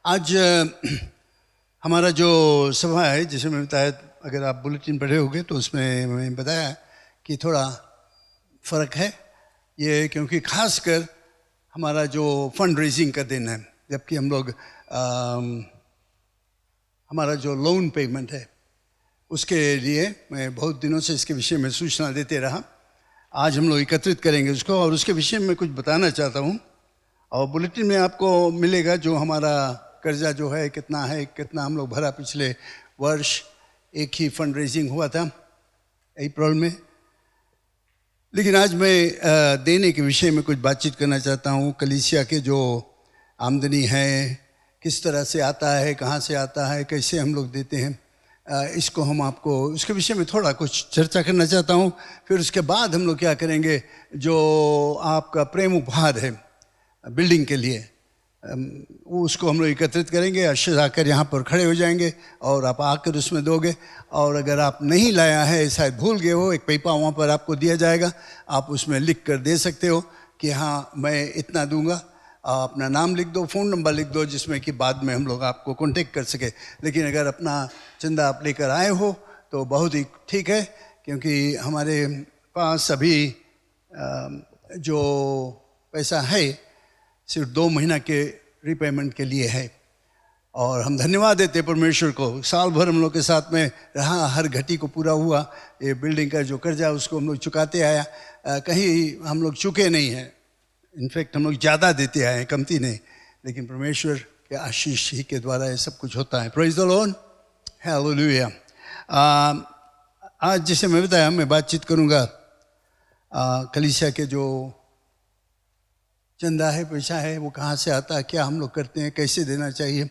आज हमारा जो सभा है, जैसे मैंने बताया, अगर आप बुलेटिन पढ़े होंगे तो उसमें मैंने बताया कि थोड़ा फ़र्क है ये, क्योंकि खासकर हमारा जो फंड रेजिंग का दिन है, जबकि हम लोग हमारा जो लोन पेमेंट है उसके लिए मैं बहुत दिनों से इसके विषय में सूचना देते रहा। आज हम लोग एकत्रित करेंगे उसको और उसके विषय में कुछ बताना चाहता हूँ। और बुलेटिन में आपको मिलेगा जो हमारा कर्जा जो है कितना हम लोग भरा पिछले वर्ष। एक ही फंड रेजिंग हुआ था अप्रैल में, लेकिन आज मैं देने के विषय में कुछ बातचीत करना चाहता हूँ। कलीसिया के जो आमदनी है, किस तरह से आता है, कहाँ से आता है, कैसे हम लोग देते हैं, इसको हम आपको उसके विषय में थोड़ा कुछ चर्चा करना चाहता हूँ। फिर उसके बाद हम लोग क्या करेंगे, जो आपका प्रेम उपहार है बिल्डिंग के लिए, उसको हम लोग एकत्रित करेंगे। अक्षर आकर यहाँ पर खड़े हो जाएंगे और आप आकर उसमें दोगे। और अगर आप नहीं लाया है, शायद भूल गए हो, एक पेपर वहाँ पर आपको दिया जाएगा, आप उसमें लिख कर दे सकते हो कि हाँ मैं इतना दूंगा। अपना नाम लिख दो, फ़ोन नंबर लिख दो, जिसमें कि बाद में हम लोग आपको कांटेक्ट कर सके। लेकिन अगर अपना चंदा आप लेकर आए हो तो बहुत ही ठीक है, क्योंकि हमारे पास अभी जो पैसा है सिर्फ 2 महीना के रिपेमेंट के लिए है। और हम धन्यवाद देते परमेश्वर को, साल भर हम लोग के साथ में रहा, हर घटी को पूरा हुआ। ये बिल्डिंग का जो कर्जा उसको हम लोग चुकाते आया, कहीं हम लोग चुके नहीं हैं। इनफैक्ट हम लोग ज़्यादा देते आए हैं, कमती नहीं। लेकिन परमेश्वर के आशीष ही के द्वारा ये सब कुछ होता है। Praise the Lord, hallelujah. आज जैसे मैं बताया, मैं बातचीत करूँगा कलीसिया के जो चंदा है, पैसा है, वो कहाँ से आता है, क्या हम लोग करते हैं, कैसे देना चाहिए।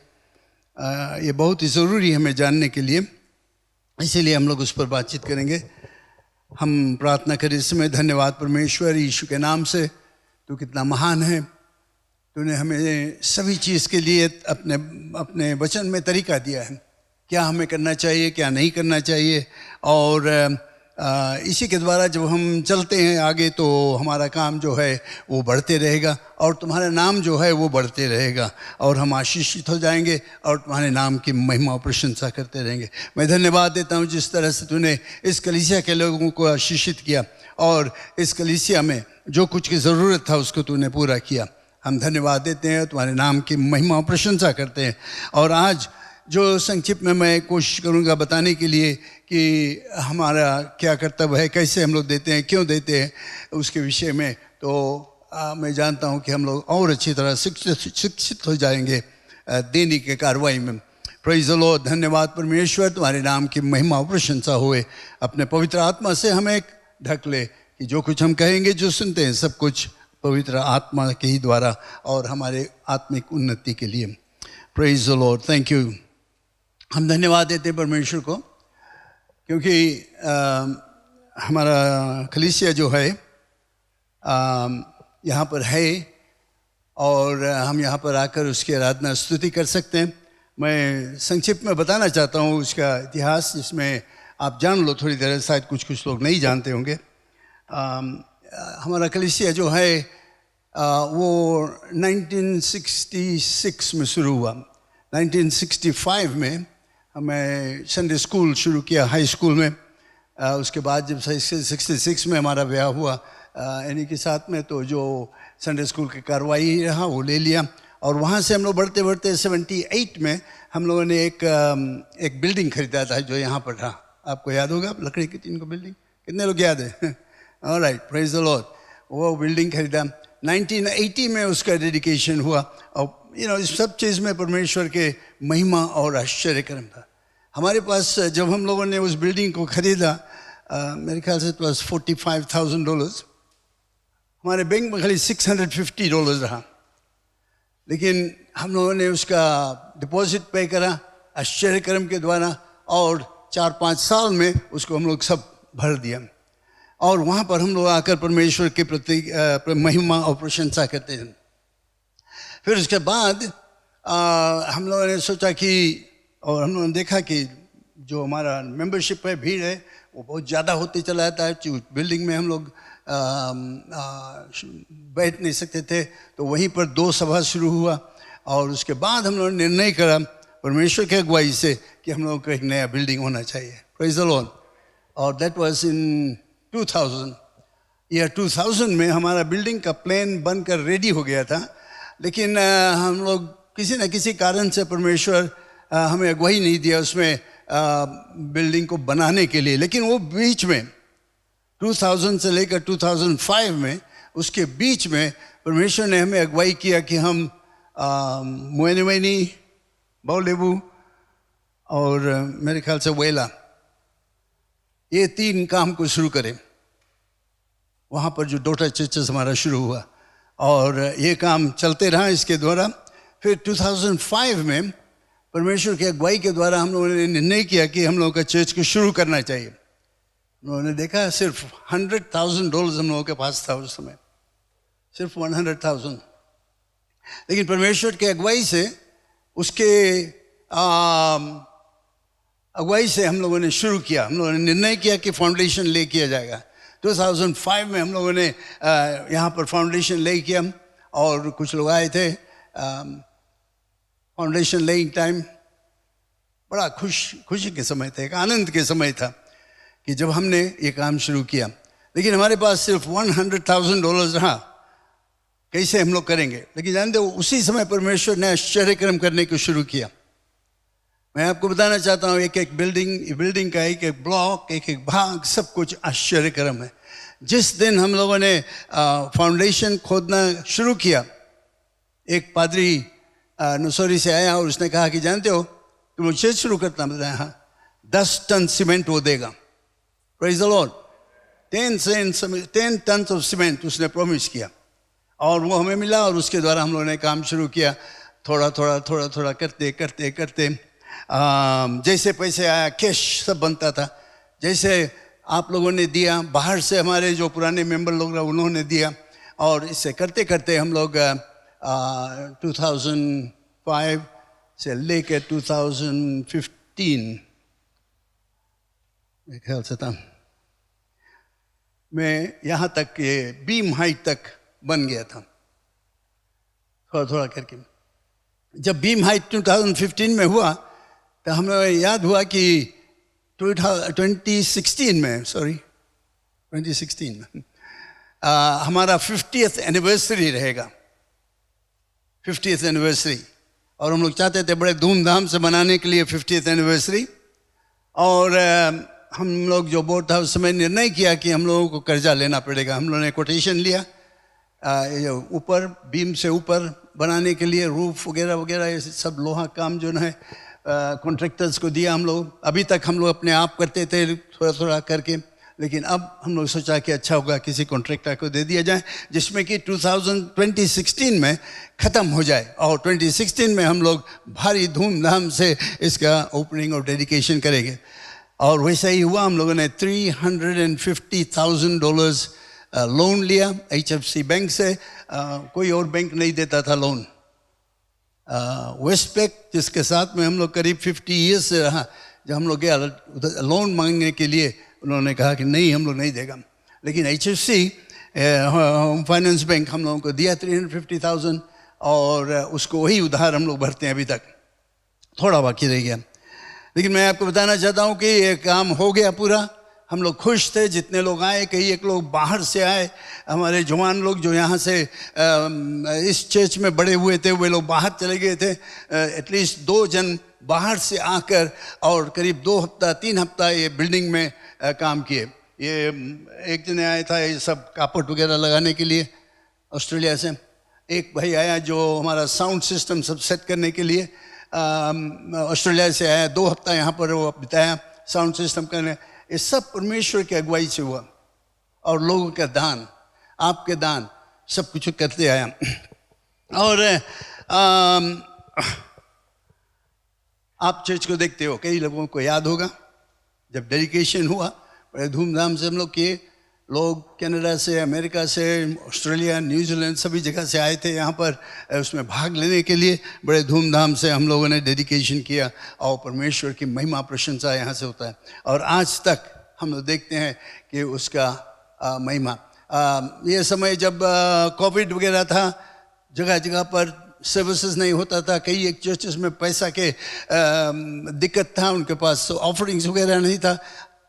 ये बहुत ही ज़रूरी है हमें जानने के लिए, इसीलिए हम लोग उस पर बातचीत करेंगे। हम प्रार्थना करें इस समय। धन्यवाद परमेश्वर, यीशु के नाम से। तू कितना महान है, तूने हमें सभी चीज़ के लिए अपने वचन में तरीका दिया है, क्या हमें करना चाहिए, क्या नहीं करना चाहिए। और इसी के द्वारा जब हम चलते हैं आगे तो हमारा काम जो है वो बढ़ते रहेगा और तुम्हारा नाम जो है वो बढ़ते रहेगा और हम आशीषित हो जाएंगे और तुम्हारे नाम की महिमा और प्रशंसा करते रहेंगे। मैं धन्यवाद देता हूँ जिस तरह से तूने इस कलीसिया के लोगों को आशीषित किया और इस कलीसिया में जो कुछ की ज़रूरत था उसको तूने पूरा किया। हम धन्यवाद देते हैं, तुम्हारे नाम की महिमा और प्रशंसा करते हैं। और आज जो संक्षिप्त में मैं कोशिश करूंगा बताने के लिए कि हमारा क्या कर्तव्य है, कैसे हम लोग देते हैं, क्यों देते हैं, उसके विषय में तो मैं जानता हूं कि हम लोग और अच्छी तरह शिक्षित हो जाएंगे देने के कार्रवाई में। Praise the Lord. धन्यवाद परमेश्वर, तुम्हारे नाम की महिमा और प्रशंसा होए। अपने पवित्र आत्मा से हमें ढक ले कि जो कुछ हम कहेंगे, जो सुनते हैं, सब कुछ पवित्र आत्मा के ही द्वारा और हमारे आत्मिक उन्नति के लिए। Praise the Lord. Thank you. हम धन्यवाद देते हैं परमेश्वर को, क्योंकि हमारा कलीसिया जो है यहाँ पर है और हम यहाँ पर आकर उसकी आराधना स्तुति कर सकते हैं। मैं संक्षिप्त में बताना चाहता हूँ उसका इतिहास, जिसमें आप जान लो थोड़ी देर, शायद कुछ लोग नहीं जानते होंगे। हमारा कलीसिया जो है वो 1966 में शुरू हुआ। 1965 में हमें संडे स्कूल शुरू किया हाई स्कूल में। उसके बाद जब 66 में हमारा ब्याह हुआ यानी कि साथ में, तो जो संडे स्कूल की कार्रवाई रहा वो ले लिया। और वहाँ से हम लोग बढ़ते बढ़ते 78 में हम लोगों ने एक बिल्डिंग खरीदा था जो यहाँ पर था। आपको याद होगा, लकड़ी की 3 बिल्डिंग, कितने लोग याद है? Alright, praise the Lord. वो बिल्डिंग खरीदा 1980 में, उसका डेडिकेशन हुआ। और इस सब चीज़ में परमेश्वर के महिमा और आश्चर्य कर्म था। हमारे पास जब हम लोगों ने उस बिल्डिंग को खरीदा, मेरे ख्याल से प्लस $45,000, हमारे बैंक में खाली $650 रहा। लेकिन हम लोगों ने उसका डिपॉजिट पे करा आश्चर्य कर्म के द्वारा और 4-5 साल में उसको हम लोग सब भर दिया। और वहाँ पर हम लोग आकर परमेश्वर के प्रति महिमा और प्रशंसा करते हैं। फिर उसके बाद हम लोगों ने सोचा कि, और हम लोगों ने देखा कि जो हमारा मेंबरशिप है, भीड़ है, वो बहुत ज़्यादा होते चला जाता है। बिल्डिंग में हम लोग बैठ नहीं सकते थे, तो वहीं पर 2 सभा शुरू हुआ। और उसके बाद हम लोगों ने निर्णय करा परमेश्वर की अगुवाई से कि हम लोगों को एक नया बिल्डिंग होना चाहिए। Praise the Lord. और दैट वाज इन 2000। ईयर 2000 में हमारा बिल्डिंग का प्लान बनकर रेडी हो गया था, लेकिन हम लोग किसी न किसी कारण से परमेश्वर हमें अगुवाई नहीं दिया उसमें बिल्डिंग को बनाने के लिए। लेकिन वो बीच में 2000 से लेकर 2005 में, उसके बीच में परमेश्वर ने हमें अगुवाई किया कि हम मोइनेमैनी, बाउलेबू और मेरे ख्याल से वेला, ये 3 काम को शुरू करें। वहाँ पर जो डॉटर चर्चेस हमारा शुरू हुआ और ये काम चलते रहा इसके द्वारा। फिर 2005 में परमेश्वर की अगुवाई के द्वारा हम लोगों ने निर्णय किया कि हम लोगों का चर्च को शुरू करना चाहिए। उन्होंने देखा सिर्फ $100,000 हम लोगों के पास था उस समय, सिर्फ 100,000। लेकिन परमेश्वर की अगुवाई से, उसके अगुवाई से हम लोगों ने शुरू किया। हम लोगों ने निर्णय किया कि फाउंडेशन ले किया जाएगा। 2005 में हम लोगों ने यहाँ पर फाउंडेशन ले किया और कुछ लोग आए थे। फाउंडेशन लेइंग टाइम बड़ा खुशी के समय था, एक आनंद के समय था कि जब हमने ये काम शुरू किया। लेकिन हमारे पास सिर्फ $100,000 रहा, कैसे हम लोग करेंगे। लेकिन जानते हो उसी समय परमेश्वर ने आश्चर्यक्रम करने को शुरू किया। मैं आपको बताना चाहता हूँ, एक एक बिल्डिंग का एक एक ब्लॉक, एक एक भाग, सब कुछ आश्चर्यक्रम है। जिस दिन हम लोगों ने फाउंडेशन खोदना शुरू किया, एक पादरी नसोरी से आया और उसने कहा कि जानते हो तुम चर्च शुरू करता। बताया हाँ, 10 टन सीमेंट वो देगा। Praise the lord. 10 ton of cement उसने प्रॉमिस किया और वो हमें मिला और उसके द्वारा हम लोगों ने काम शुरू किया। थोड़ा थोड़ा करते जैसे पैसे आया, कैश सब बनता था। जैसे आप लोगों ने दिया, बाहर से हमारे जो पुराने मेंबर लोग रहे उन्होंने दिया, और इससे करते करते हम लोग 2005 से लेकर 2015 मेरे ख्याल से था मैं यहाँ तक ये बीम हाइट तक बन गया था, थोड़ा करके। जब बीम हाइट 2015 में हुआ तो हमें याद हुआ कि 2016 में हमारा 50th एनिवर्सरी रहेगा, 50th एनिवर्सरी। और हम लोग चाहते थे बड़े धूमधाम से मनाने के लिए 50th एनिवर्सरी। और हम लोग जो बोर्ड था उस समय निर्णय किया कि हम लोगों को कर्जा लेना पड़ेगा। हम लोगों ने कोटेशन लिया ऊपर, बीम से ऊपर बनाने के लिए, रूफ वगैरह वगैरह ये सब लोहा काम जो है कॉन्ट्रैक्टर्स को दिया। हम लोग अभी तक हम लोग अपने आप करते थे थोड़ा करके, लेकिन अब हम लोग सोचा कि अच्छा होगा किसी कॉन्ट्रैक्टर को दे दिया जाए जिसमें कि 2016 में ख़त्म हो जाए। और 2016 में हम लोग भारी धूमधाम से इसका ओपनिंग और डेडिकेशन करेंगे। और वैसा ही हुआ। हम लोगों ने $350,000 लोन लिया HFC बैंक से। कोई और बैंक नहीं देता था लोन। वेस्टपेक जिसके साथ में हम लोग करीब 50 ईयर्स से रहा, जब हम लोग गया लोन मांगने के लिए, उन्होंने कहा कि नहीं हम लोग नहीं देगा। लेकिन HFC होम फाइनेंस बैंक हम लोगों को दिया 350,000 और उसको वही उधार हम लोग भरते हैं अभी तक, थोड़ा बाकी रह गया। लेकिन मैं आपको बताना चाहता हूँ कि ये काम हो गया पूरा। हम लोग खुश थे जितने लोग आए। कई एक लोग बाहर से आए, हमारे जवान लोग जो यहाँ से इस चर्च में बड़े हुए थे वे लोग बाहर चले गए थे। एटलीस्ट 2 जन बाहर से आकर और करीब 2 हफ्ता 3 हफ्ता ये बिल्डिंग में काम किए। ये एक जने आया था ये सब कापट वगैरह लगाने के लिए ऑस्ट्रेलिया से। एक भाई आया जो हमारा साउंड सिस्टम सब सेट करने के लिए ऑस्ट्रेलिया से आया। 2 हफ्ता यहाँ पर वो बिताया साउंड सिस्टम करने। ये सब परमेश्वर की अगुवाई से हुआ और लोगों का दान, आपके दान, सब कुछ करते आया। और आप चर्च को देखते हो, कई लोगों को याद होगा जब डेडिकेशन हुआ बड़े धूमधाम से हम लोग किए। लोग कनाडा से, अमेरिका से, ऑस्ट्रेलिया, न्यूजीलैंड सभी जगह से आए थे यहाँ पर उसमें भाग लेने के लिए। बड़े धूमधाम से हम लोगों ने डेडिकेशन किया और परमेश्वर की महिमा प्रशंसा यहाँ से होता है। और आज तक हम लोग देखते हैं कि उसका महिमा। ये समय जब कोविड वगैरह था, जगह जगह पर सर्विसेज नहीं होता था, कई एक चर्चेस में पैसा के दिक्कत था उनके पास, तो ऑफरिंग्स वगैरह नहीं था।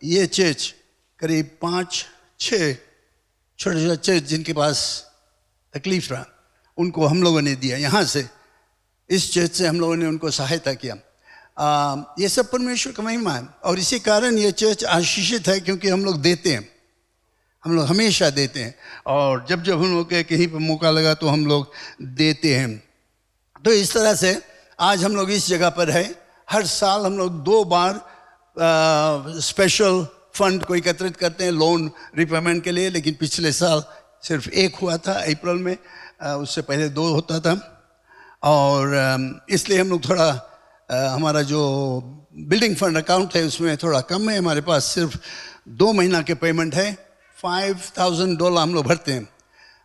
ये चर्च करीब 5-6 छोटे छोटे चर्च जिनके पास तकलीफ रहा, उनको हम लोगों ने दिया। यहाँ से इस चर्च से हम लोगों ने उनको सहायता किया। ये सब परमेश्वर का महिमा है, और इसी कारण ये चर्च आशीषित है, क्योंकि हम लोग देते हैं, हम लोग हमेशा देते हैं, और जब जब हम लोग के कहीं पर मौका लगा तो हम लोग देते हैं। तो इस तरह से आज हम लोग इस जगह पर है। हर साल हम लोग 2 बार स्पेशल फंड को एकत्रित करते हैं लोन रिपेमेंट के लिए, लेकिन पिछले साल सिर्फ 1 हुआ था अप्रैल में, उससे पहले 2 होता था। और इसलिए हम लोग थोड़ा हमारा जो बिल्डिंग फंड अकाउंट है उसमें थोड़ा कम है। हमारे पास सिर्फ 2 महीना के पेमेंट है, $5,000 हम लोग भरते हैं।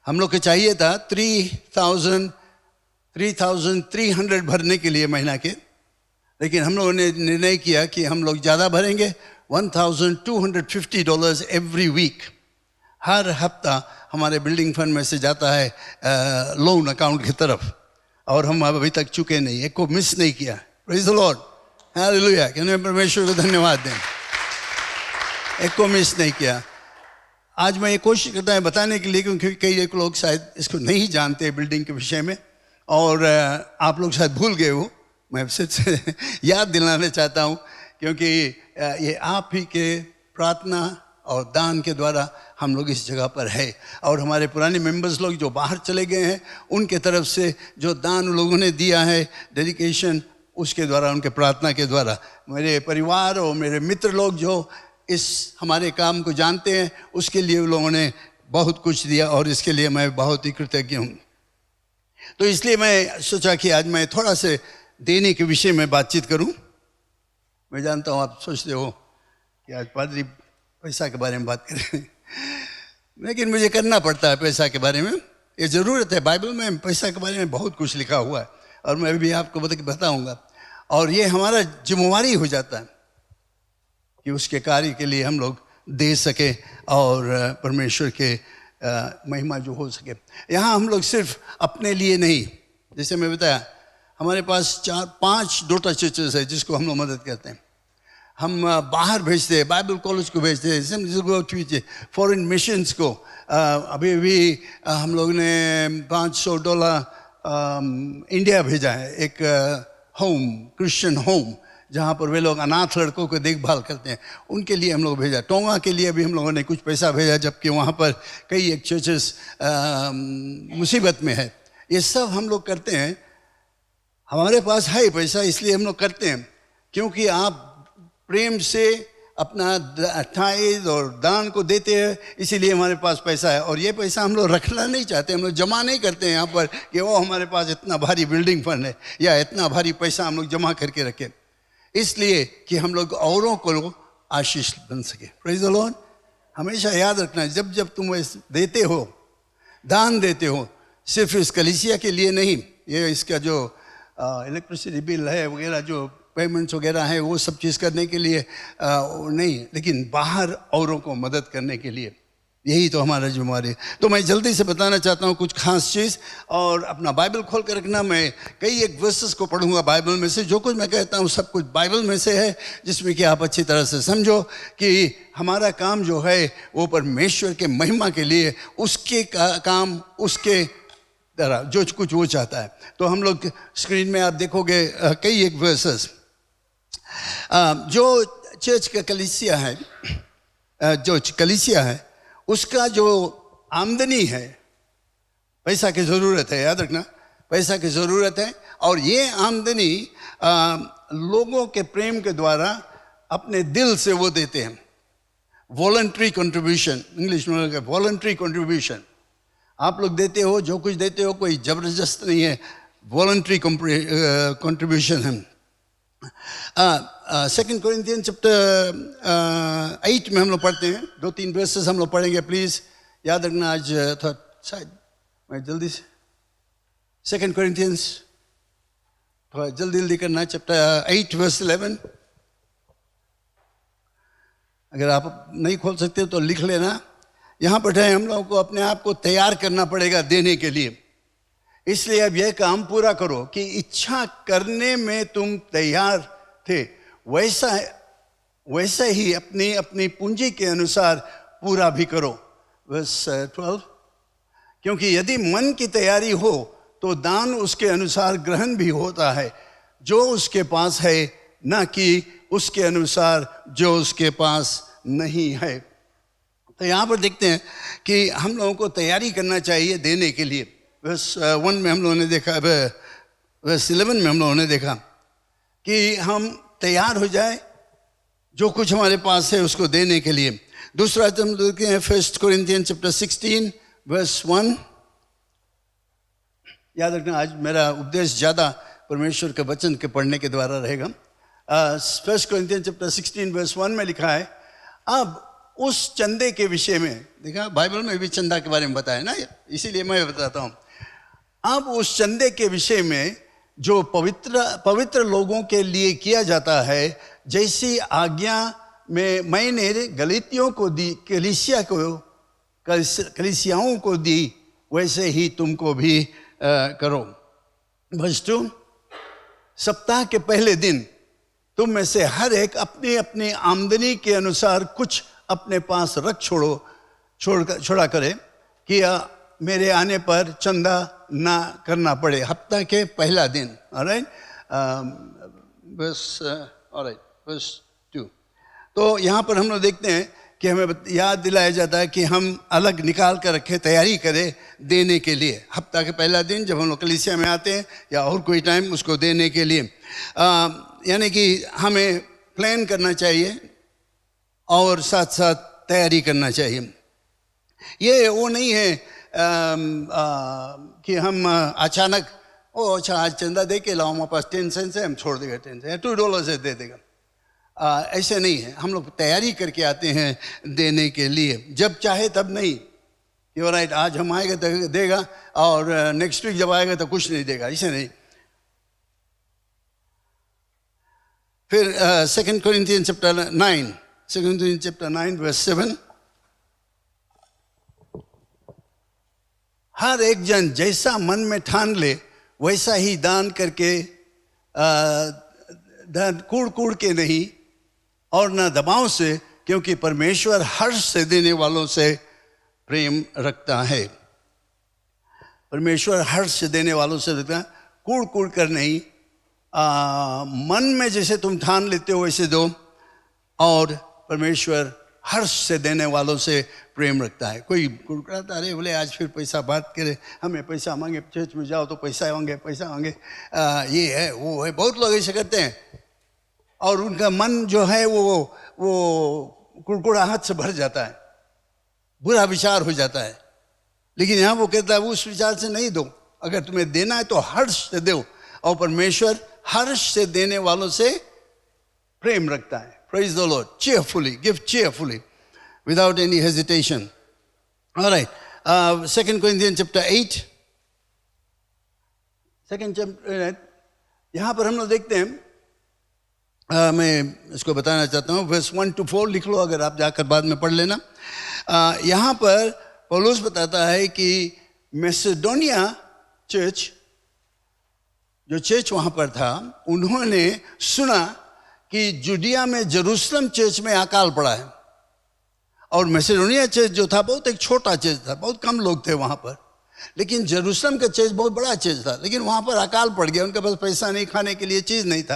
हम लोग को चाहिए था 3,300 भरने के लिए महीना के, लेकिन हम लोगों ने निर्णय किया कि हम लोग ज़्यादा भरेंगे, $1,250 एवरी वीक। हर हफ्ता हमारे बिल्डिंग फंड में से जाता है लोन अकाउंट की तरफ, और हम अभी तक चुके नहीं, एक को मिस नहीं किया। प्रेज़ द लॉर्ड, हालेलुया, कहने परमेश्वर को धन्यवाद दें, एक को मिस नहीं किया। आज मैं ये कोशिश करता हूँ बताने के लिए, क्योंकि कई एक लोग शायद इसको नहीं जानते बिल्डिंग के विषय में, और आप लोग शायद भूल गए हो। मैं फिर से याद दिलाना चाहता हूँ, क्योंकि ये आप ही के प्रार्थना और दान के द्वारा हम लोग इस जगह पर है, और हमारे पुराने मेंबर्स लोग जो बाहर चले गए हैं उनके तरफ से जो दान लोगों ने दिया है, डेडिकेशन, उसके द्वारा, उनके प्रार्थना के द्वारा, मेरे परिवार और मेरे मित्र लोग जो इस हमारे काम को जानते हैं, उसके लिए उन लोगों ने बहुत कुछ दिया, और इसके लिए मैं बहुत ही कृतज्ञ हूँ। तो इसलिए मैं सोचा कि आज मैं थोड़ा से देने के विषय में बातचीत करूं। मैं जानता हूं आप सोचते हो कि आज पादरी पैसा के बारे में बात करें, लेकिन मुझे करना पड़ता है पैसा के बारे में, ये ज़रूरत है। बाइबल में पैसा के बारे में बहुत कुछ लिखा हुआ है, और मैं भी आपको बताऊंगा, और ये हमारा जिम्मेवारी हो जाता है कि उसके कार्य के लिए हम लोग दे सके, और परमेश्वर के महिमा जो हो सके। यहाँ हम लोग सिर्फ अपने लिए नहीं, जैसे मैं बताया, हमारे पास 4-5 डॉटर चर्चेस है जिसको हम लोग मदद करते हैं। हम बाहर भेजते हैं, बाइबल कॉलेज को भेजते हैं, फॉरेन मिशंस को। अभी भी हम लोग ने $500 इंडिया भेजा है, एक होम, क्रिश्चियन होम, जहाँ पर वे लोग अनाथ लड़कों को देखभाल करते हैं, उनके लिए हम लोग भेजा। टोंगा के लिए भी हम लोगों ने कुछ पैसा भेजा, जबकि वहाँ पर कई एक चर्चेस मुसीबत में है। ये सब हम लोग करते हैं, हमारे पास है पैसा इसलिए हम लोग करते हैं, क्योंकि आप प्रेम से अपना टाइज और दान को देते हैं, इसीलिए हमारे पास पैसा है। और ये पैसा हम लोग रखना नहीं चाहते, हम लोग जमा नहीं करते हैं यहाँ पर कि वो हमारे पास इतना भारी बिल्डिंग फंड है या इतना भारी पैसा हम लोग जमा करके रखें, इसलिए कि हम लोग औरों को आशीष बन सके। Praise the Lord. हमेशा याद रखना, जब जब तुम देते हो, दान देते हो, सिर्फ इस कलीसिया के लिए नहीं, ये इसका जो इलेक्ट्रिसिटी बिल है वगैरह, जो पेमेंट्स वगैरह है, वो सब चीज़ करने के लिए नहीं, लेकिन बाहर औरों को मदद करने के लिए, यही तो हमारा जिम्मेवारी है। तो मैं जल्दी से बताना चाहता हूँ कुछ खास चीज़, और अपना बाइबल खोल कर रखना। मैं कई एक वर्सेस को पढ़ूंगा बाइबल में से, जो कुछ मैं कहता हूँ सब कुछ बाइबल में से है, जिसमें कि आप अच्छी तरह से समझो कि हमारा काम जो है वो परमेश्वर के महिमा के लिए, उसके काम उसके तरह जो कुछ वो चाहता है। तो हम लोग स्क्रीन में आप देखोगे कई एक वर्सेस। जो चर्च का कलीसिया है, जो कलीसिया है, उसका जो आमदनी है, पैसा की ज़रूरत है, याद रखना, पैसा की ज़रूरत है। और ये आमदनी लोगों के प्रेम के द्वारा अपने दिल से वो देते हैं। वॉलंटरी कंट्रीब्यूशन, इंग्लिश में वॉलंटरी कंट्रीब्यूशन आप लोग देते हो, जो कुछ देते हो कोई ज़बरदस्त नहीं है, वॉलंटरी कंट्रीब्यूशन है। 2 कोरिन्थियंस चैप्टर 8 में हम लोग पढ़ते हैं, 2-3 वर्सेस हम लोग पढ़ेंगे, प्लीज़ याद रखना। आज थोड़ा शायद मैं जल्दी से 2 कोरिन्थियंस थोड़ा जल्दी करना, चैप्टर 8 वर्स 11। अगर आप नहीं खोल सकते तो लिख लेना। यहाँ पर हम लोगों को अपने आप को तैयार करना पड़ेगा देने के लिए। इसलिए अब यह काम पूरा करो कि इच्छा करने में तुम तैयार थे, वैसा ही अपनी अपनी पूंजी के अनुसार पूरा भी करो। वर्स 12, क्योंकि यदि मन की तैयारी हो तो दान उसके अनुसार ग्रहण भी होता है, जो उसके पास है, ना कि उसके अनुसार जो उसके पास नहीं है। तो यहाँ पर देखते हैं कि हम लोगों को तैयारी करना चाहिए देने के लिए। वर्स 1 में हम लोगों ने देखा, वर्स 11 में हम लोगों ने देखा कि हम तैयार हो जाए जो कुछ हमारे पास है उसको देने के लिए। दूसरा हम देखते हैं 1 कोरिन्थियंस चैप्टर 16 वर्स 1। याद रखना आज मेरा उपदेश ज़्यादा परमेश्वर के वचन के पढ़ने के द्वारा रहेगा। 1 कोरिन्थियंस चैप्टर 16 वर्स 1 में लिखा है, अब उस चंदे के विषय में, देखा बाइबल में भी चंदा के बारे में बताया ना, इसीलिए मैं बताता हूँ। अब उस चंदे के विषय में जो पवित्र लोगों के लिए किया जाता है, जैसी आज्ञा में मैंने गलीतियों को दी, कलीसियाओं को दी, वैसे ही तुमको भी करो। वर्स 2, सप्ताह के पहले दिन तुम में से हर एक अपनी अपनी आमदनी के अनुसार कुछ अपने पास रख छोड़ा करे, कि मेरे आने पर चंदा ना करना पड़े। हफ्ता के पहला दिन। Alright, verse 2। तो यहाँ पर हम लोग देखते हैं कि हमें याद दिलाया जाता है कि हम अलग निकाल कर रखें, तैयारी करें देने के लिए। हफ्ता के पहला दिन जब हम लोग कलीसिया में आते हैं या और कोई टाइम उसको देने के लिए, यानी कि हमें प्लान करना चाहिए और साथ साथ तैयारी करना चाहिए। ये वो नहीं है कि हम अचानक अच्छा आज चंदा दे के लाओ, हमारे पास 10 सेंट्स है, हम छोड़ देगा 10 सेंट, $2 से दे देगा। ऐसे नहीं है, हम लोग तैयारी करके आते हैं देने के लिए। जब चाहे तब नहीं कि ऑलराइट आज हम आएगा तो देगा और नेक्स्ट वीक जब आएगा तो कुछ नहीं देगा, ऐसे नहीं। फिर 2 कोरिन्थियंस चैप्टर 9, 2 कोरिन्थियंस चैप्टर 9 वर्स 7, हर एक जन जैसा मन में ठान ले वैसा ही दान करके, दान कूड़ के नहीं और न दबाव से, क्योंकि परमेश्वर हर्ष से देने वालों से प्रेम रखता है। परमेश्वर हर्ष से देने वालों से रखता है, कूड़ कर नहीं। मन में जैसे तुम ठान लेते हो वैसे दो, और परमेश्वर हर्ष से देने वालों से प्रेम रखता है। कोई कुड़कुड़ाता, अरे बोले आज फिर पैसा बात करे, हमें पैसा मांगे, चर्च में जाओ तो पैसा मांगे, ये है वो है। बहुत लोग ऐसे करते हैं और उनका मन जो है वो कुड़कुड़ाहट से भर जाता है, बुरा विचार हो जाता है। लेकिन यहाँ वो कहता है उस विचार से नहीं दो, अगर तुम्हें देना है तो हर्ष से दो, और परमेश्वर हर्ष से देने वालों से प्रेम रखता है। Praise the Lord. Cheerfully, give cheerfully, without any hesitation. All right. 2 Corinthians chapter 8. Second chapter. यहाँ पर हम लोग देखते हैं, मैं इसको बताना चाहता हूँ, verse 1 to 4 लिख लो, अगर आप जाकर बाद में पढ़ लेना। यहाँ पर पौलुस बताता है कि मैसेडोनिया चर्च, जो चर्च वहाँ पर था, उन्होंने सुना कि जुडिया में जेरूशलम चर्च में अकाल पड़ा है। और मैसेडोनिया चर्च जो था बहुत एक छोटा चर्च था, बहुत कम लोग थे वहाँ पर, लेकिन जेरूशलम का चर्च बहुत बड़ा चर्च था। लेकिन वहाँ पर अकाल पड़ गया, उनके पास पैसा नहीं, खाने के लिए चीज़ नहीं था।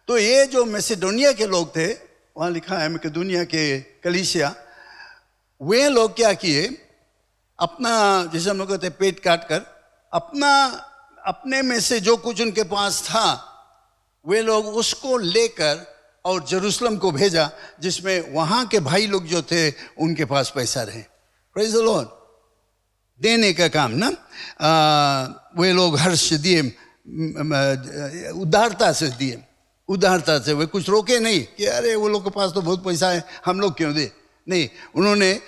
तो ये जो मैसेडोनिया के लोग थे, वहाँ लिखा है मैकेडोनिया के कलीसिया, वे लोग क्या किए, अपना जैसे हम लोग कहते हैं पेट काट कर, अपने में से जो कुछ उनके पास था वे लोग उसको लेकर और जेरूशलम को भेजा, जिसमें वहाँ के भाई लोग जो थे उनके पास पैसा रहे। Praise the Lord. देने का काम ना, वे लोग हर्ष दिए, उदारता से दिए, उदारता से। वे कुछ रोके नहीं कि अरे वो लोग के पास तो बहुत पैसा है, हम लोग क्यों दे, नहीं, उन्होंने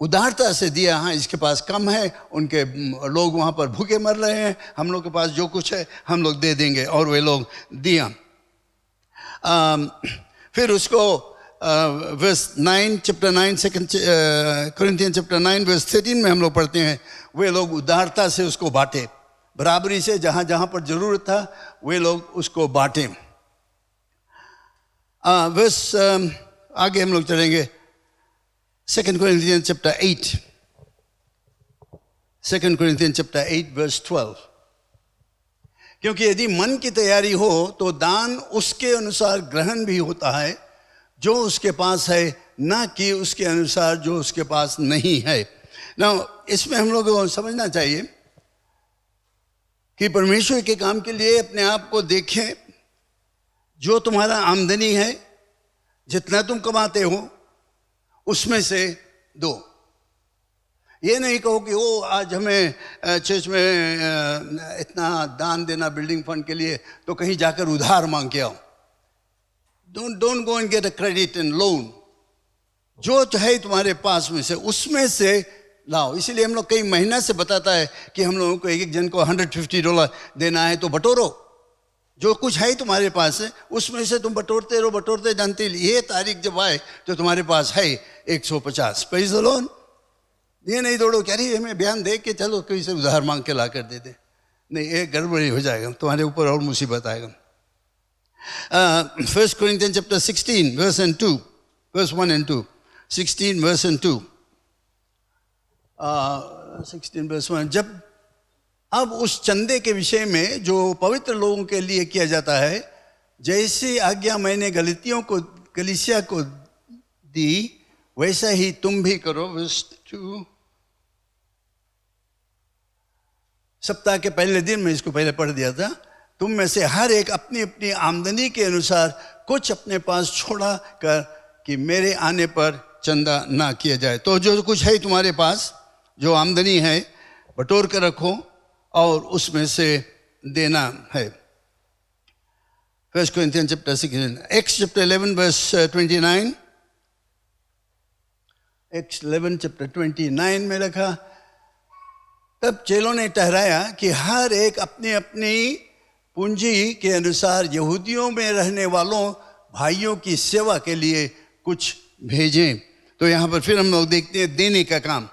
उदारता से दिया। हाँ इसके पास कम है, उनके लोग वहाँ पर भूखे मर रहे हैं, हम लोग के पास जो कुछ है हम लोग दे देंगे, और वे लोग दिया। फिर उसको वर्स 9 चैप्टर 9 2 कोरिन्थियंस चैप्टर 9 वर्स 13 में हम लोग पढ़ते हैं, वे लोग उदारता से उसको बांटे। बराबरी से जहाँ जहाँ पर जरूरत था वे लोग उसको बांटें। बस आगे हम लोग चलेंगे 2 Corinthians chapter 8, 2 Corinthians chapter 8 verse 12। क्योंकि यदि मन की तैयारी हो तो दान उसके अनुसार ग्रहण भी होता है जो उसके पास है, ना कि उसके अनुसार जो उसके पास नहीं है। ना इसमें हम लोग को समझना चाहिए कि परमेश्वर के काम के लिए अपने आप को देखें। जो तुम्हारा आमदनी है, जितना तुम कमाते हो उसमें से दो। ये नहीं कहो कि ओ आज हमें चर्च में इतना दान देना बिल्डिंग फंड के लिए, तो कहीं जाकर उधार मांग के आओ। Don't go and get a credit and loan. जो चाहे तुम्हारे पास में से उसमें से लाओ। इसीलिए हम लोग कई महीना से बताता है कि हम लोगों को एक जन को $150 देना है, तो बटोरो। जो कुछ है तुम्हारे पास है उसमें से तुम बटोरते रहो, बटोरते जानते। ये तारीख जब आए तो तुम्हारे पास है 150 पैसे लोन। ये नहीं दौड़ो कि अरे हमें बयान दे के चलो कोई से उधार मांग के ला कर दे दे। नहीं, ये गड़बड़ी हो जाएगा, तुम्हारे ऊपर और मुसीबत आएगा। 1 Corinthians chapter 16 verse 1 and 2। 16 verse 2। 16 verse 1। जब अब उस चंदे के विषय में जो पवित्र लोगों के लिए किया जाता है, जैसी आज्ञा मैंने कलीसिया को दी वैसा ही तुम भी करो। verse 2। सप्ताह के पहले दिन में इसको पहले पढ़ दिया था। तुम में से हर एक अपनी अपनी आमदनी के अनुसार कुछ अपने पास छोड़ा कर कि मेरे आने पर चंदा ना किया जाए। तो जो कुछ है तुम्हारे पास, जो आमदनी है, बटोर कर रखो और उसमें से देना है। 1 Corinthians chapter 16। Acts chapter 11 verse 29। Acts 11 chapter 29 में रखा, तब चेलों ने ठहराया कि हर एक अपनी अपनी पूंजी के अनुसार यहूदियों में रहने वालों भाइयों की सेवा के लिए कुछ भेजें। तो यहाँ पर फिर हम लोग देखते हैं देने का काम।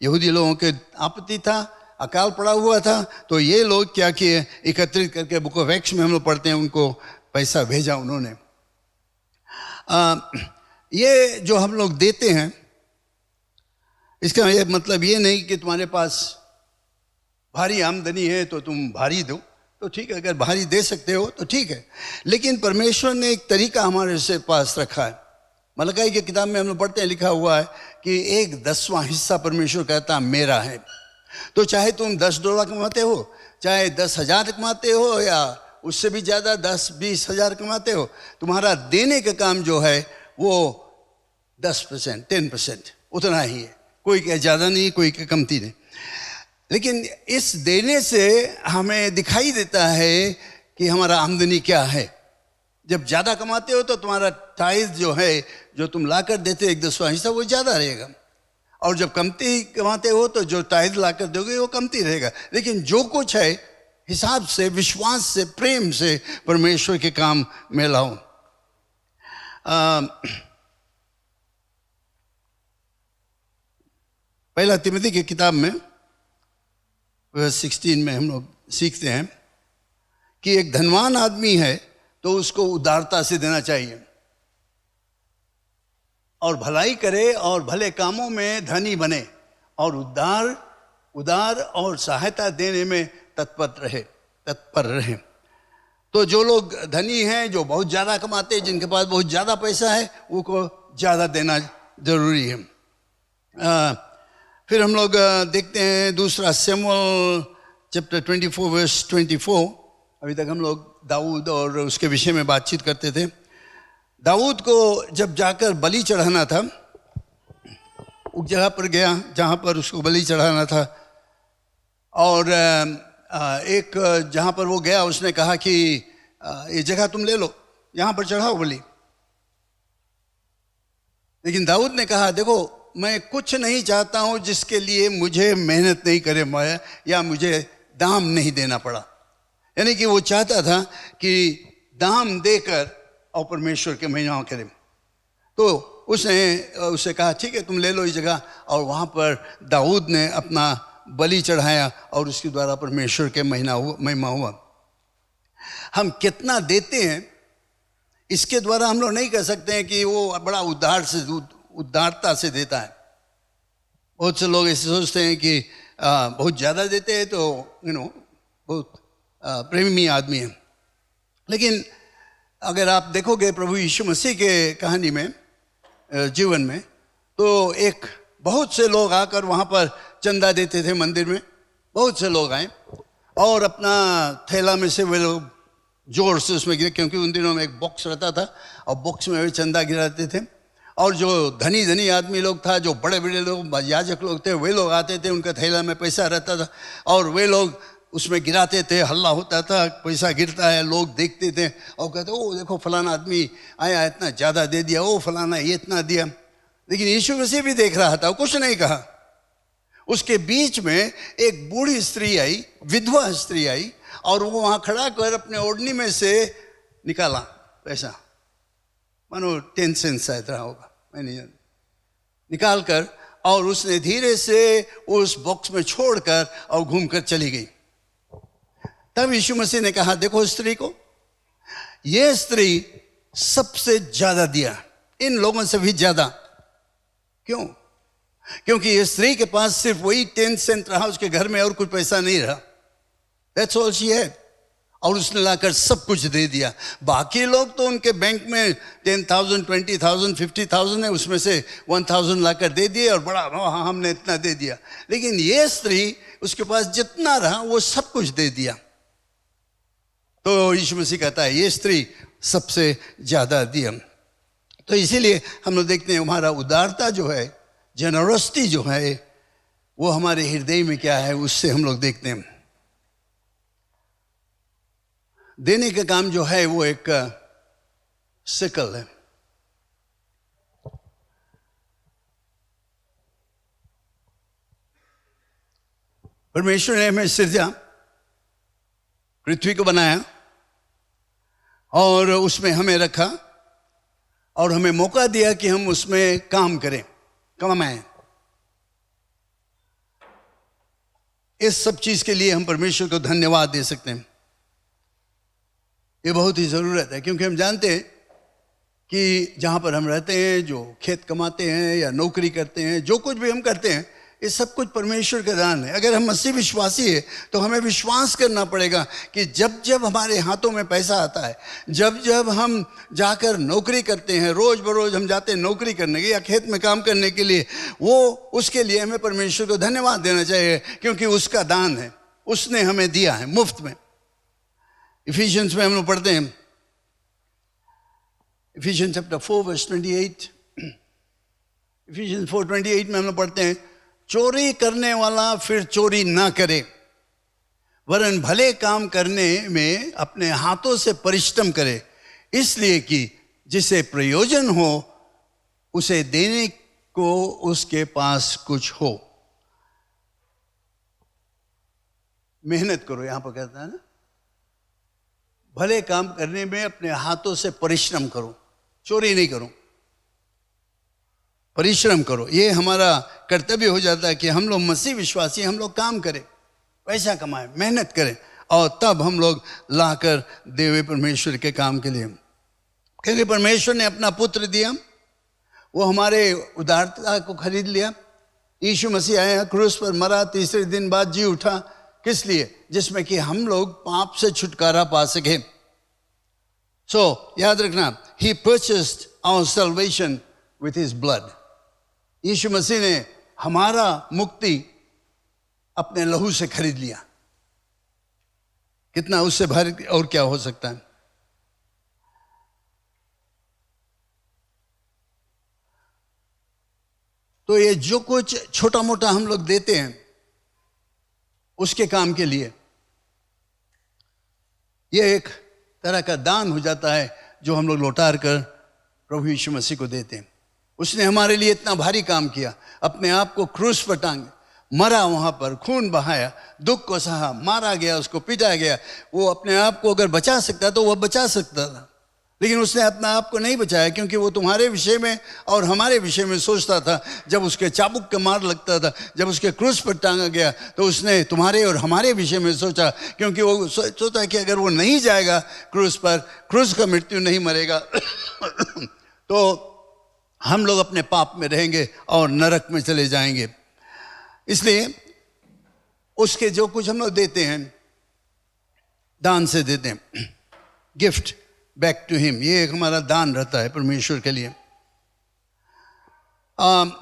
यहूदी लोगों के आपत्ति था, अकाल पड़ा हुआ था, तो ये लोग क्या किए, एकत्रित करके बुक ऑफ एक्ट्स में हम लोग पढ़ते हैं, उनको पैसा भेजा उन्होंने। ये जो हम लोग देते हैं, इसका ये मतलब ये नहीं कि तुम्हारे पास भारी आमदनी है तो तुम भारी दो, तो ठीक है, अगर भारी दे सकते हो तो ठीक है। लेकिन परमेश्वर ने एक तरीका हमारे से पास रखा है। मलकाई की किताब में हम लोग पढ़ते हैं, लिखा हुआ है कि 1/10वां हिस्सा परमेश्वर कहता मेरा है। तो चाहे तुम $10 कमाते हो, चाहे 10,000 कमाते हो, या उससे भी ज़्यादा 10-20 हज़ार कमाते हो, तुम्हारा देने का काम जो है वो 10%, 10% उतना ही है। कोई क्या ज़्यादा नहीं, कोई क्या कमती नहीं। लेकिन इस देने से हमें दिखाई देता है कि हमारा आमदनी क्या है। जब ज़्यादा कमाते हो तो तुम्हारा टाइज जो है, जो तुम ला कर देते हो 1/10वां हिस्सा, वो ज़्यादा रहेगा। और जब कमती कमाते हो तो जो टाइज ला कर दोगे वो कमती रहेगा। लेकिन जो कुछ है हिसाब से, विश्वास से, प्रेम से परमेश्वर के काम में लाओ। पहला तिमोथी की किताब में वर्स 16 में हम लोग सीखते हैं कि एक धनवान आदमी है तो उसको उदारता से देना चाहिए, और भलाई करे और भले कामों में धनी बने, और उदार और सहायता देने में तत्पर रहे। तो जो लोग धनी हैं, जो बहुत ज़्यादा कमाते हैं, जिनके पास बहुत ज़्यादा पैसा है, उनको ज़्यादा देना जरूरी है। फिर हम लोग देखते हैं दूसरा शमूएल चैप्टर 24 वर्स 24। अभी तक हम लोग दाऊद और उसके विषय में बातचीत करते थे। दाऊद को जब जाकर बलि चढ़ाना था, उस जगह पर गया जहाँ पर उसको बलि चढ़ाना था, और एक जहाँ पर वो गया उसने कहा कि ये जगह तुम ले लो, यहाँ पर चढ़ाओ बलि। लेकिन दाऊद ने कहा, देखो मैं कुछ नहीं चाहता हूँ जिसके लिए मुझे मेहनत नहीं करे या मुझे दाम नहीं देना पड़ा। यानी कि वो चाहता था कि दाम देकर और परमेश्वर के महिमा करें। तो उसने उससे कहा ठीक है तुम ले लो इस जगह, और वहाँ पर दाऊद ने अपना बलि चढ़ाया और उसके द्वारा परमेश्वर के महिमा हुआ। हम कितना देते हैं इसके द्वारा हम लोग नहीं कह सकते हैं कि वो बड़ा उदारता से देता है। बहुत से लोग ऐसे सोचते हैं कि बहुत ज़्यादा देते हैं तो बहुत प्रेमी आदमी है। लेकिन अगर आप देखोगे प्रभु यीशु मसीह के कहानी में, जीवन में, तो एक बहुत से लोग आकर वहाँ पर चंदा देते थे मंदिर में। बहुत से लोग आए और अपना थैला में से वे लोग जोर से उसमें गिरे, क्योंकि उन दिनों में एक बॉक्स रहता था और बॉक्स में वे चंदा गिराते थे। और जो धनी आदमी लोग था, जो बड़े बड़े लोग याजक लोग थे, वे लोग आते थे, उनका थैला में पैसा रहता था और वे लोग उसमें गिराते थे। हल्ला होता था, पैसा गिरता है, लोग देखते थे और कहते ओ देखो फलाना आदमी आया, इतना ज़्यादा दे दिया, ओ फलाना ये इतना दिया। लेकिन यीशु मसीह भी देख रहा था, कुछ नहीं कहा। उसके बीच में एक बूढ़ी स्त्री आई, विधवा स्त्री आई, और वो वहाँ खड़ा कर अपने ओढ़नी में से निकाला पैसा, मानो 10 सेंट शायद रहा होगा, मैं नहीं जानता, निकाल कर और उसने धीरे से उस बॉक्स में छोड़कर और घूमकर चली गई। तब यीशु मसीह ने कहा, देखो स्त्री को, ये स्त्री सबसे ज्यादा दिया, इन लोगों से भी ज्यादा। क्यों? क्योंकि ये स्त्री के पास सिर्फ वही 10 सेंट रहा, उसके घर में और कुछ पैसा नहीं रहा। That's all she had। और उसने लाकर सब कुछ दे दिया। बाकी लोग तो उनके बैंक में 10,000, 20,000, 50,000 है, उसमें से 1,000 लाकर दे दिए और बड़ा हाँ हमने इतना दे दिया। लेकिन ये स्त्री, उसके पास जितना रहा वो सब कुछ दे दिया। तो यीशु मसीह कहता है ये स्त्री सबसे ज्यादा दिया। तो इसीलिए हम लोग देखते हैं हमारा उदारता जो है, जेनरोसिटी जो है, वो हमारे हृदय में क्या है, उससे हम लोग देखते हैं। देने का काम जो है वो एक सिकल है। परमेश्वर ने हमें सिरजा, पृथ्वी को बनाया और उसमें हमें रखा और हमें मौका दिया कि हम उसमें काम करें, कमाएं। इस सब चीज के लिए हम परमेश्वर को धन्यवाद दे सकते हैं। ये बहुत ही ज़रूरत है, क्योंकि हम जानते हैं कि जहाँ पर हम रहते हैं, जो खेत कमाते हैं या नौकरी करते हैं, जो कुछ भी हम करते हैं, ये सब कुछ परमेश्वर का दान है। अगर हम मसीह विश्वासी है तो हमें विश्वास करना पड़ेगा कि जब जब हमारे हाथों में पैसा आता है, जब जब हम जाकर नौकरी करते हैं, रोज़ बरोज़ हम जाते हैं नौकरी करने के या खेत में काम करने के लिए, वो उसके लिए हमें परमेश्वर को धन्यवाद देना चाहिए, क्योंकि उसका दान है, उसने हमें दिया है मुफ्त में। इफिशियंस में हम लोग पढ़ते हैं, इफिशियंस चैप्टर 4 वर्स 28, इफिशियंस 4:28 में हम लोग पढ़ते हैं, चोरी करने वाला फिर चोरी ना करे, वरन भले काम करने में अपने हाथों से परिश्रम करे, इसलिए कि जिसे प्रयोजन हो उसे देने को उसके पास कुछ हो। मेहनत करो, यहां पर कहता है ना, भले काम करने में अपने हाथों से परिश्रम करो, चोरी नहीं करो, परिश्रम करो। ये हमारा कर्तव्य हो जाता है कि हम लोग मसीह विश्वासी, हम लोग काम करें, पैसा कमाएं, मेहनत करें, और तब हम लोग लाकर देवे परमेश्वर के काम के लिए। क्योंकि परमेश्वर ने अपना पुत्र दिया, वो हमारे उदारता को खरीद लिया। यीशु मसीह आया, क्रूस पर मरा, तीसरे दिन बाद जी उठा, किस लिए? जिसमें कि हम लोग पाप से छुटकारा पा सके। सो याद रखना, he purchased our salvation with his blood. Yeshu Masih ने हमारा मुक्ति अपने लहू से खरीद लिया। कितना उससे भारी और क्या हो सकता है? तो ये जो कुछ छोटा मोटा हम लोग देते हैं उसके काम के लिए, ये एक तरह का दान हो जाता है जो हम लोग लौटार कर प्रभु यीशु मसीह को देते हैं। उसने हमारे लिए इतना भारी काम किया, अपने आप को क्रूस पर टांगे, मरा, वहां पर खून बहाया, दुख को सहा, मारा गया, उसको पीटा गया। वो अपने आप को अगर बचा सकता तो वह बचा सकता था, लेकिन उसने अपना आप को नहीं बचाया, क्योंकि वो तुम्हारे विषय में और हमारे विषय में सोचता था। जब उसके चाबुक का मार लगता था, जब उसके क्रूस पर टांगा गया, तो उसने तुम्हारे और हमारे विषय में सोचा, क्योंकि वो सोचता है कि अगर वो नहीं जाएगा क्रूस पर, क्रूस का मृत्यु नहीं मरेगा तो हम लोग अपने पाप में रहेंगे और नरक में चले जाएंगे। इसलिए उसके जो कुछ हम लोग देते हैं, दान से देते हैं, गिफ्ट बैक टू हिम, ये एक हमारा दान रहता है परमेश्वर के लिए।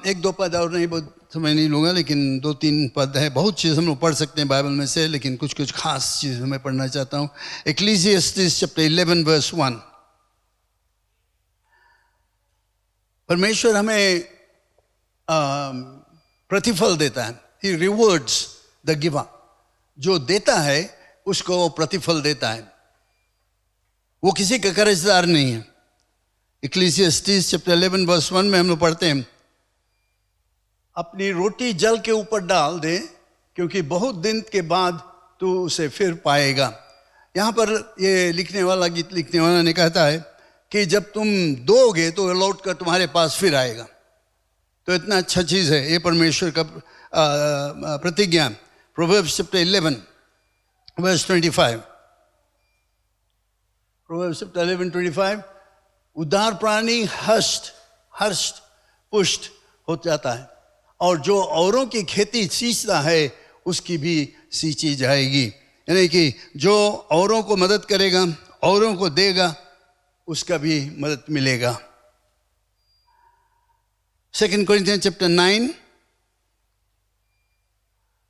एक दो पद और नहीं, बहुत समय नहीं लूँगा, लेकिन दो तीन पद है। बहुत चीज़ हम लोग पढ़ सकते हैं बाइबल में से, लेकिन कुछ कुछ खास चीज़ मैं पढ़ना चाहता हूँ। इक्लीसियास्टिस चैप्टर 11 वर्स 1। परमेश्वर हमें प्रतिफल देता है। ही रिवॉर्ड्स द गिवर। जो देता है उसको वो प्रतिफल देता है, वो किसी का कर्जदार नहीं है। इक्लीसियास्टिस चैप्टर 11 वर्स 1 में हम लोग पढ़ते हैं, अपनी रोटी जल के ऊपर डाल दे, क्योंकि बहुत दिन के बाद तू उसे फिर पाएगा। यहाँ पर ये लिखने वाला, गीत लिखने वाला ने कहता है कि जब तुम दोगे तो लौट कर तुम्हारे पास फिर आएगा। तो इतना अच्छा चीज़ है ये परमेश्वर का प्रतिज्ञा। Proverbs chapter 11 verse 25। Proverbs chapter 11:25, उदार प्राणी हष्ट पुष्ट हो जाता है, और जो औरों की खेती सींचता है उसकी भी सींची जाएगी। यानी कि जो औरों को मदद करेगा, औरों को देगा, उसका भी मदद मिलेगा। 2 Corinthians chapter 9,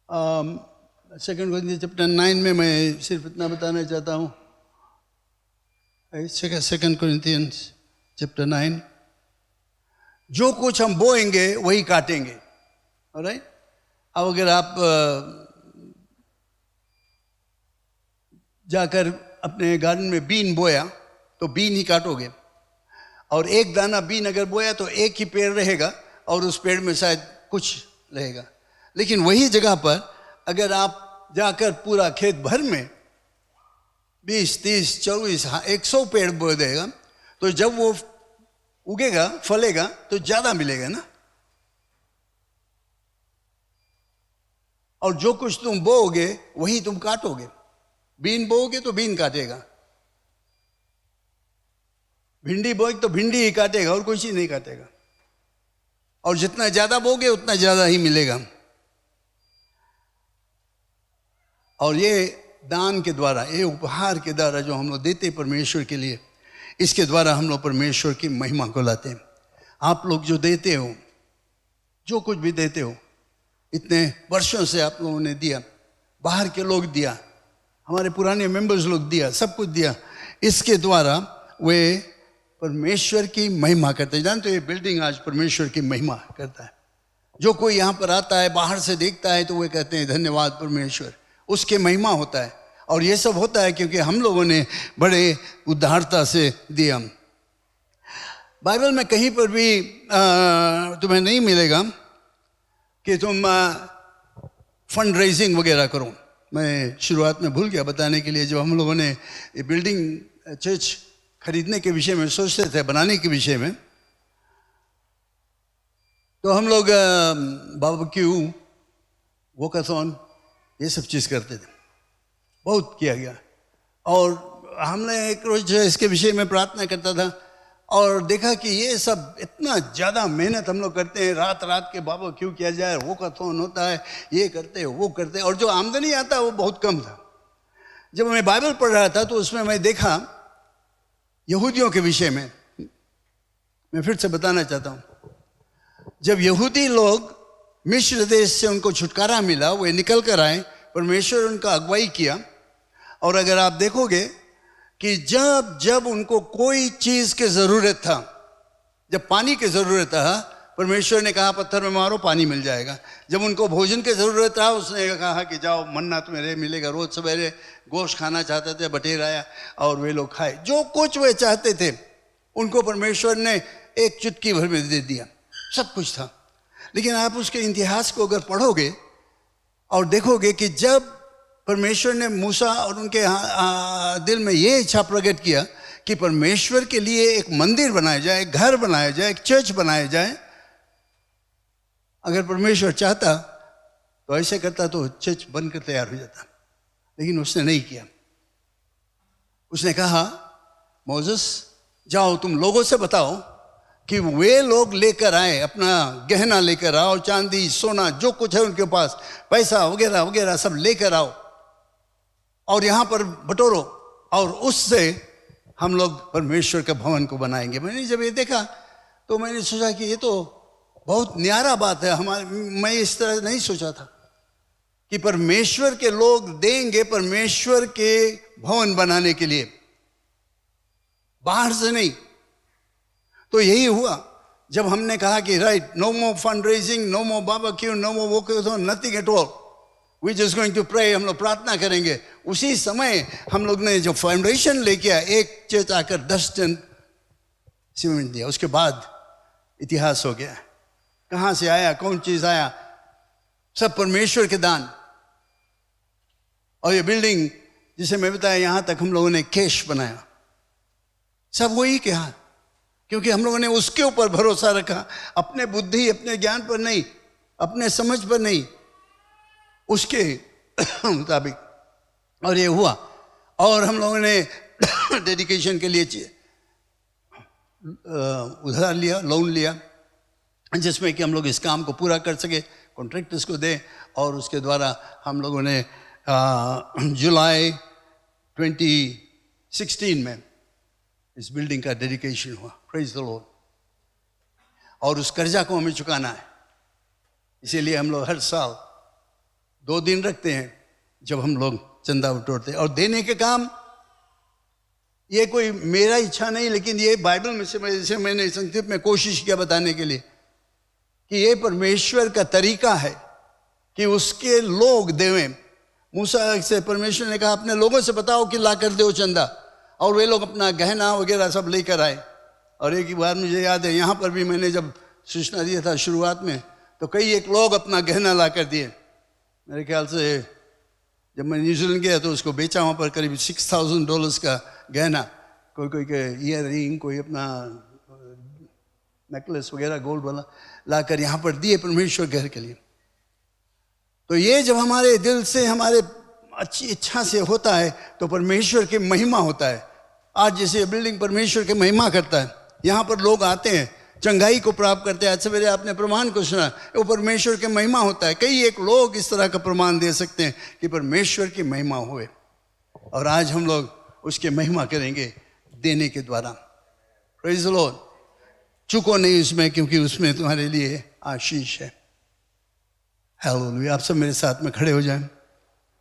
2 Corinthians chapter 9 में मैं सिर्फ इतना बताना चाहता हूँ। 2 Corinthians chapter 9, जो कुछ हम बोएंगे वही काटेंगे। ऑलराइट। अब अगर आप जाकर अपने गार्डन में बीन बोया तो बीन ही काटोगे, और एक दाना बीन अगर बोया तो एक ही पेड़ रहेगा और उस पेड़ में शायद कुछ रहेगा। लेकिन वही जगह पर अगर आप जाकर पूरा खेत भर में 20, 30, 40, 100 पेड़ बो देगा, तो जब वो उगेगा, फलेगा, तो ज्यादा मिलेगा ना। और जो कुछ तुम बोओगे वही तुम काटोगे। बीन बोओगे तो बीन काटेगा, भिंडी बोएगे तो भिंडी ही काटेगा, और कोई चीज नहीं काटेगा। और जितना ज्यादा बोगे उतना ज्यादा ही मिलेगा। और ये दान के द्वारा, ये उपहार के द्वारा जो हम लोग देते परमेश्वर के लिए, इसके द्वारा हम लोग परमेश्वर की महिमा को लाते हैं। आप लोग जो देते हो, जो कुछ भी देते हो, इतने वर्षों से आप लोगों ने दिया, बाहर के लोग दिया, हमारे पुराने मेंबर्स लोग दिया, सब कुछ दिया, इसके द्वारा वे परमेश्वर की महिमा करते हैं। जानते हो ये बिल्डिंग आज परमेश्वर की महिमा करता है। जो कोई यहाँ पर आता है, बाहर से देखता है, तो वे कहते हैं धन्यवाद परमेश्वर, उसके महिमा होता है। और ये सब होता है क्योंकि हम लोगों ने बड़े उदारता से दिया। बाइबल में कहीं पर भी तुम्हें नहीं मिलेगा कि तुम फंड रेजिंग वगैरह करो। मैं शुरुआत में भूल गया बताने के लिए, जब हम लोगों ने ये बिल्डिंग चर्च खरीदने के विषय में सोचते थे, बनाने के विषय में, तो हम लोग बारबेक्यू, वॉकाथॉन, ये सब चीज़ करते थे, बहुत किया गया। और हमने एक रोज इसके विषय में प्रार्थना करता था और देखा कि ये सब इतना ज़्यादा मेहनत हम लोग करते हैं, रात रात के बारबेक्यू किया जाए, वॉकाथॉन होता है, ये करते हैं, वो करते हैं, और जो आमदनी आता है वो बहुत कम था। जब मैं बाइबल पढ़ रहा था तो उसमें मैं देखा यहूदियों के विषय में, मैं फिर से बताना चाहता हूँ। जब यहूदी लोग मिस्र देश से उनको छुटकारा मिला, वे निकल कर आए, परमेश्वर उनका अगुवाई किया। और अगर आप देखोगे कि जब जब उनको कोई चीज़ की ज़रूरत था, जब पानी की ज़रूरत था, परमेश्वर ने कहा पत्थर में मारो, पानी मिल जाएगा। जब उनको भोजन की ज़रूरत था, उसने कहा कि जाओ मन्ना तुम्हें मिलेगा। रोज़ सवेरे गोश्त खाना चाहते थे, बटेर आया और वे लोग खाए। जो कुछ वे चाहते थे उनको परमेश्वर ने एक चुटकी भर में दे दिया, सब कुछ था। लेकिन आप उसके इतिहास को अगर पढ़ोगे और देखोगे कि जब परमेश्वर ने मूसा और उनके दिल में ये इच्छा प्रकट किया कि परमेश्वर के लिए एक मंदिर बनाया जाए, एक घर बनाया जाए, एक चर्च बनाया जाए। अगर परमेश्वर चाहता तो ऐसे करता तो चर्च बनकर तैयार हो जाता, लेकिन उसने नहीं किया। उसने कहा, मोसेस जाओ तुम लोगों से बताओ कि वे लोग लेकर आए, अपना गहना लेकर आओ, चांदी सोना जो कुछ है उनके पास, पैसा वगैरह वगैरह सब लेकर आओ और यहाँ पर बटोरो, और उससे हम लोग परमेश्वर के भवन को बनाएंगे। मैंने जब ये देखा तो मैंने सोचा कि ये तो बहुत न्यारा बात है। मैं इस तरह नहीं सोचा था कि परमेश्वर के लोग देंगे परमेश्वर के भवन बनाने के लिए, बाहर से नहीं। तो यही हुआ जब हमने कहा कि right, no more fund raising, no more barbecue, no more वो, nothing at all, we just going to pray, हम लोग प्रार्थना करेंगे। उसी समय हम लोग ने जो फाउंडेशन लेके आया, एक चर्च आकर 10 टन सीमेंट दिया। उसके बाद इतिहास हो गया। कहाँ से आया, कौन चीज आया, सब परमेश्वर के दान। और ये बिल्डिंग जिसे मैं बताया, यहां तक हम लोगों ने कैश बनाया, सब वही के हाथ, क्योंकि हम लोगों ने उसके ऊपर भरोसा रखा, अपने बुद्धि अपने ज्ञान पर नहीं, अपने समझ पर नहीं, उसके मुताबिक। और ये हुआ। और हम लोगों ने डेडिकेशन के लिए उधार लिया, लोन लिया, जिसमें कि हम लोग इस काम को पूरा कर सके, कॉन्ट्रैक्टर्स को दे। और उसके द्वारा हम लोगों ने जुलाई 2016 में इस बिल्डिंग का डेडिकेशन हुआ। Praise the Lord. और उस कर्जा को हमें चुकाना है, इसीलिए हम लोग हर साल 2 दिन रखते हैं जब हम लोग चंदा बटोरते हैं। और देने के काम ये कोई मेरा इच्छा नहीं, लेकिन ये बाइबल में से मैंने संक्षिप्त में कोशिश किया बताने के लिए कि ये परमेश्वर का तरीका है कि उसके लोग देवें। मूसा से परमेश्वर ने कहा, अपने लोगों से बताओ कि ला कर दो चंदा, और वे लोग अपना गहना वगैरह सब लेकर आए। और एक ही बार मुझे याद है, यहाँ पर भी मैंने जब सूचना दिया था शुरुआत में, तो कई एक लोग अपना गहना ला कर दिए। मेरे ख्याल से जब मैं न्यूजीलैंड गया तो उसको बेचा वहाँ पर करीब $6,000 का गहना, कोई के ईयर रिंग, कोई अपना नेकलेस वगैरह गोल्ड वाला लाकर यहाँ पर दिए परमेश्वर घर के लिए। तो ये जब हमारे दिल से, हमारे अच्छी इच्छा से होता है तो परमेश्वर की महिमा होता है। आज जैसे बिल्डिंग परमेश्वर की महिमा करता है, यहाँ पर लोग आते हैं, चंगाई को प्राप्त करते हैं। आज सवेरे आपने प्रमाण को सुना, वो परमेश्वर की महिमा होता है। कई एक लोग इस तरह का प्रमाण दे सकते हैं कि परमेश्वर की महिमा हुए। और आज हम लोग उसकी महिमा करेंगे देने के द्वारा। Praise the Lord. चुको नहीं उसमें, क्योंकि उसमें तुम्हारे लिए आशीष है। हालेलुया। आप सब मेरे साथ में खड़े हो जाएं।